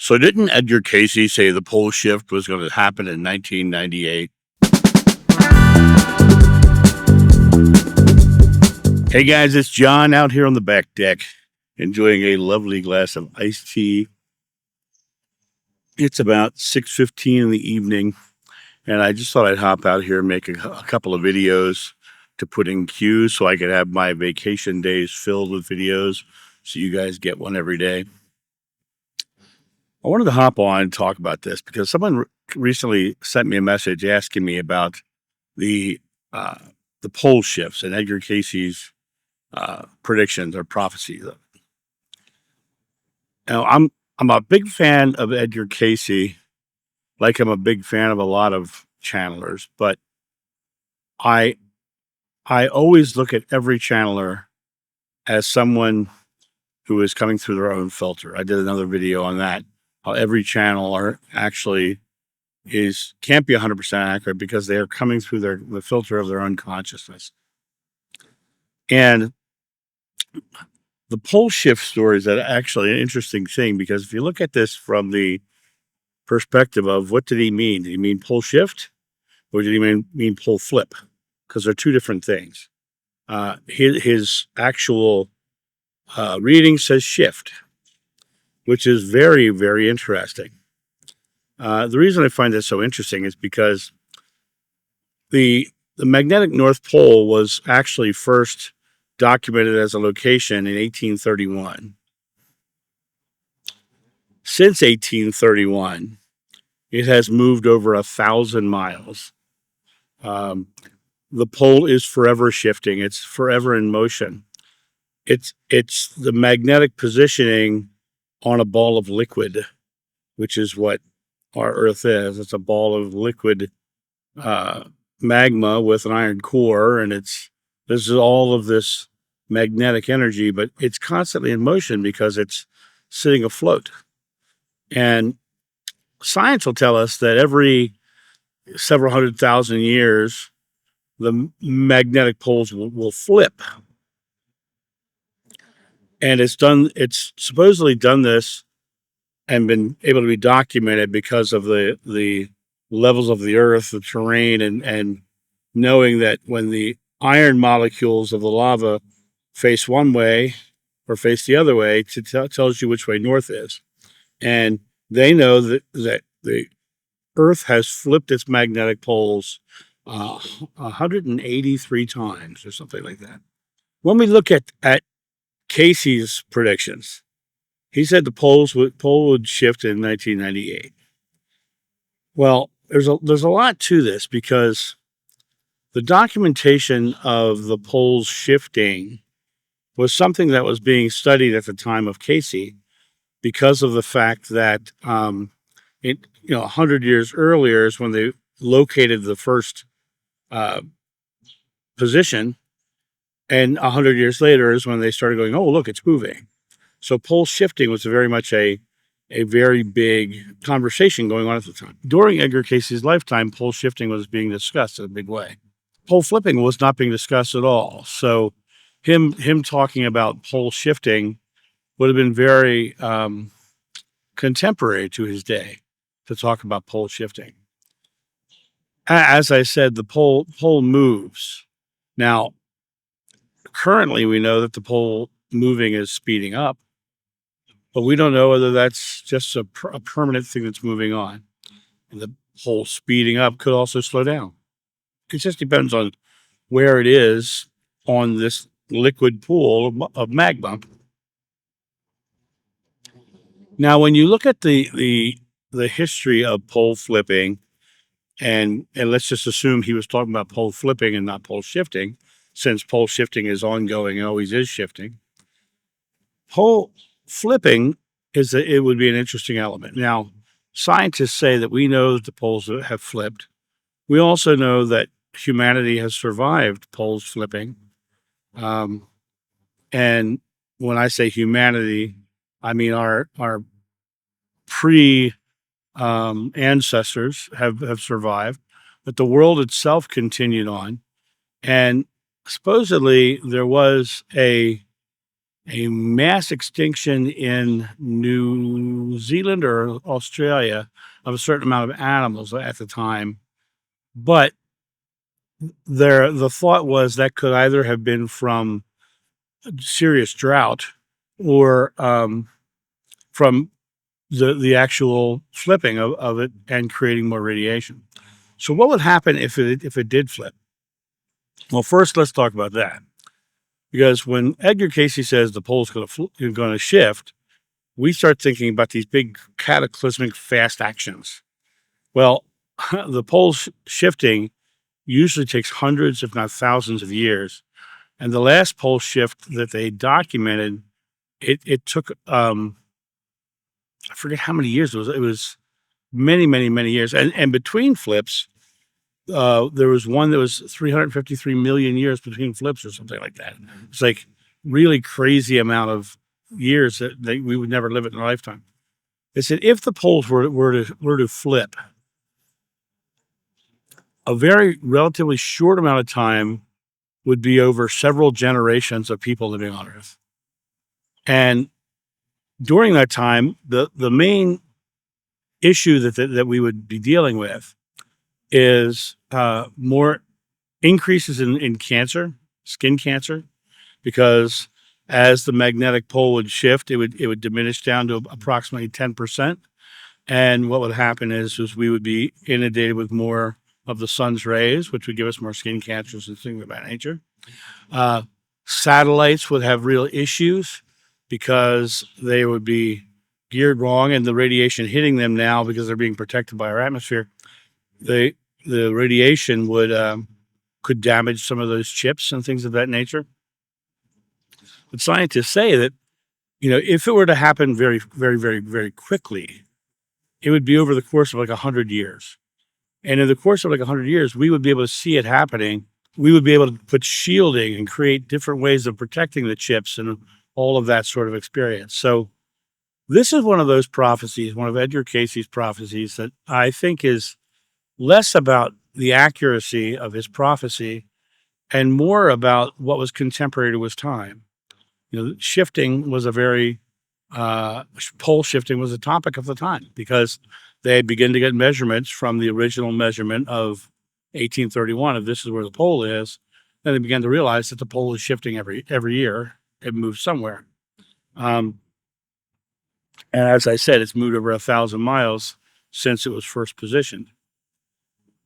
So didn't Edgar Cayce say the pole shift was going to happen in 1998? Hey guys, it's John out here on the back deck, enjoying a lovely glass of iced tea. It's about 6:15 in the evening, and I just thought I'd hop out here and make a couple of videos to put in queues so I could have my vacation days filled with videos so you guys get one every day. I wanted to hop on and talk about this because someone recently sent me a message asking me about the pole shifts and Edgar Cayce's predictions or prophecies. Now, I'm a big fan of Edgar Cayce, like I'm a big fan of a lot of channelers, but I always look at every channeler as someone who is coming through their own filter. I did another video on that. How every channeler actually can't be 100% accurate because they are coming through the filter of their own consciousness. And the pole shift story is actually an interesting thing because if you look at this from the perspective of what did he mean? Did he mean pole shift or did he mean pole flip? Because they're two different things. His actual reading says shift, which is very, very interesting. The reason I find this so interesting is because the magnetic North Pole was actually first documented as a location in 1831. Since 1831, it has moved over 1,000 miles. The pole is forever shifting. It's forever in motion. It's the magnetic positioning on a ball of liquid, which is what our Earth is. It's a ball of liquid magma with an iron core, and this is all of this magnetic energy, but it's constantly in motion because it's sitting afloat. And science will tell us that every several 100,000 years, the magnetic poles will flip. And it's supposedly done this and been able to be documented because of the levels of the earth, the terrain, and knowing that when the iron molecules of the lava face one way or face the other way, tells you which way north is. And they know that the earth has flipped its magnetic poles 183 times or something like that. When we look at Cayce's predictions, he said the pole would shift in 1998. Well, there's a lot to this because the documentation of the poles shifting was something that was being studied at the time of Cayce because of the fact that 100 years earlier is when they located the first position, and 100 years later is when they started going, oh, look, it's moving. So pole shifting was very much a very big conversation going on at the time. During Edgar Cayce's lifetime, pole shifting was being discussed in a big way. Pole flipping was not being discussed at all. So him talking about pole shifting would have been very contemporary to his day to talk about pole shifting. As I said, the pole moves. Now, currently we know that the pole moving is speeding up, but we don't know whether that's just a permanent thing that's moving on. And the pole speeding up could also slow down. It just depends on where it is on this liquid pool of magma. Now, when you look at the history of pole flipping, and let's just assume he was talking about pole flipping and not pole shifting, since pole shifting is ongoing and always is shifting. Pole flipping it would be an interesting element. Now, scientists say that we know that the poles have flipped. We also know that humanity has survived poles flipping. And when I say humanity, I mean our ancestors have survived, but the world itself continued on. And supposedly there was a a mass extinction in New Zealand or Australia of a certain amount of animals at the time. But the thought was that could either have been from serious drought or from the actual flipping of it and creating more radiation. So what would happen if it did flip? Well, first let's talk about that. Because when Edgar Cayce says the pole's going to shift, we start thinking about these big cataclysmic fast actions. Well, the pole shifting usually takes hundreds, if not thousands, of years. And the last pole shift that they documented, it took I forget how many years it was. It was many, many, many years. And between flips, there was one that was 353 million years between flips or something like that. It's like really crazy amount of years that we would never live it in a lifetime. They said if the poles were to flip, a very relatively short amount of time would be over several generations of people living on Earth. And during that time, the main issue that we would be dealing with is more increases in cancer, skin cancer, because as the magnetic pole would shift, it would diminish down to approximately 10%. And what would happen is we would be inundated with more of the sun's rays, which would give us more skin cancers and things of that nature. Uh, Satellites would have real issues because they would be geared wrong, and the radiation hitting them now, because they're being protected by our atmosphere, the radiation would could damage some of those chips and things of that nature. But scientists say that, if it were to happen very, very, very, very quickly, it would be over the course of like 100 years. And in the course of like 100 years, we would be able to see it happening. We would be able to put shielding and create different ways of protecting the chips and all of that sort of experience. So this is one of those prophecies, one of Edgar Cayce's prophecies, that I think is less about the accuracy of his prophecy and more about what was contemporary to his time. Shifting was a very pole shifting was a topic of the time, because they began to get measurements from the original measurement of 1831 of this is where the pole is. Then they began to realize that the pole is shifting every year. It moves somewhere. And as I said, it's moved over 1,000 miles since it was first positioned.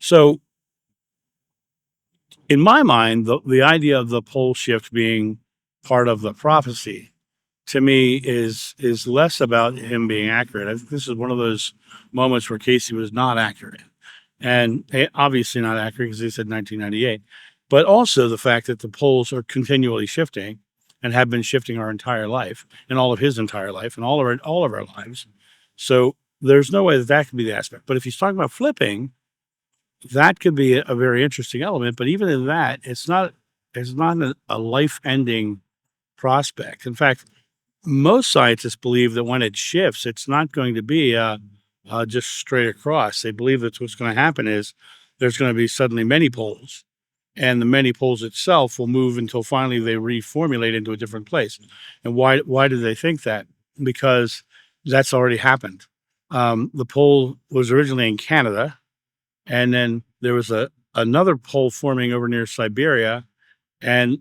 So in my mind, the idea of the pole shift being part of the prophecy, to me, is less about him being accurate. I think this is one of those moments where Cayce was not accurate, and obviously not accurate because he said 1998, but also the fact that the poles are continually shifting and have been shifting our entire life, and all of his entire life, and all of our lives. So there's no way that that could be the aspect. But if he's talking about flipping, that could be a very interesting element. But even in that, it's not a life-ending prospect. In fact, most scientists believe that when it shifts, it's not going to be just straight across. They believe that what's going to happen is there's going to be suddenly many poles, and the many poles itself will move until finally they reformulate into a different place. And why do they think that? Because that's already happened. The pole was originally in Canada, and then there was another pole forming over near Siberia, and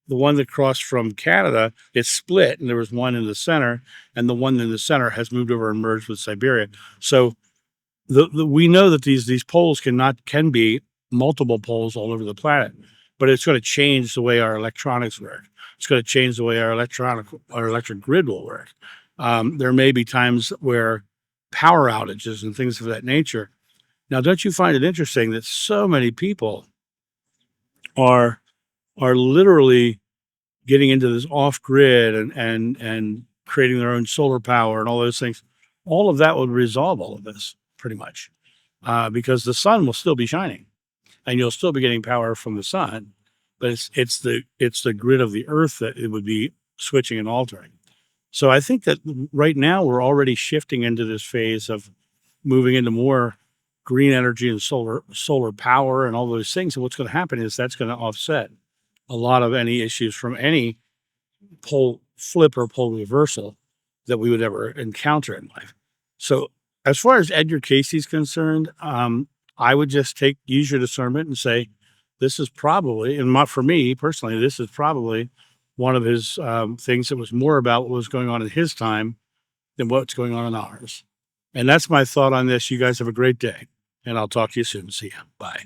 the one that crossed from Canada, it split, and there was one in the center, and the one in the center has moved over and merged with Siberia. So we know that these poles can be multiple poles all over the planet, but it's going to change the way our electronics work. It's going to change the way our electric grid will work. There may be times where power outages and things of that nature. Now, don't you find it interesting that so many people are literally getting into this off grid and creating their own solar power and all those things? All of that would resolve all of this pretty much, because the sun will still be shining and you'll still be getting power from the sun, but it's the grid of the earth that it would be switching and altering. So I think that right now we're already shifting into this phase of moving into more green energy and solar power and all those things. And what's going to happen is that's going to offset a lot of any issues from any pole flip or pole reversal that we would ever encounter in life. So, as far as Edgar Cayce is concerned, I would just use your discernment and say, this is probably, for me personally, this is probably one of his things that was more about what was going on in his time than what's going on in ours. And that's my thought on this. You guys have a great day, and I'll talk to you soon. See ya. Bye.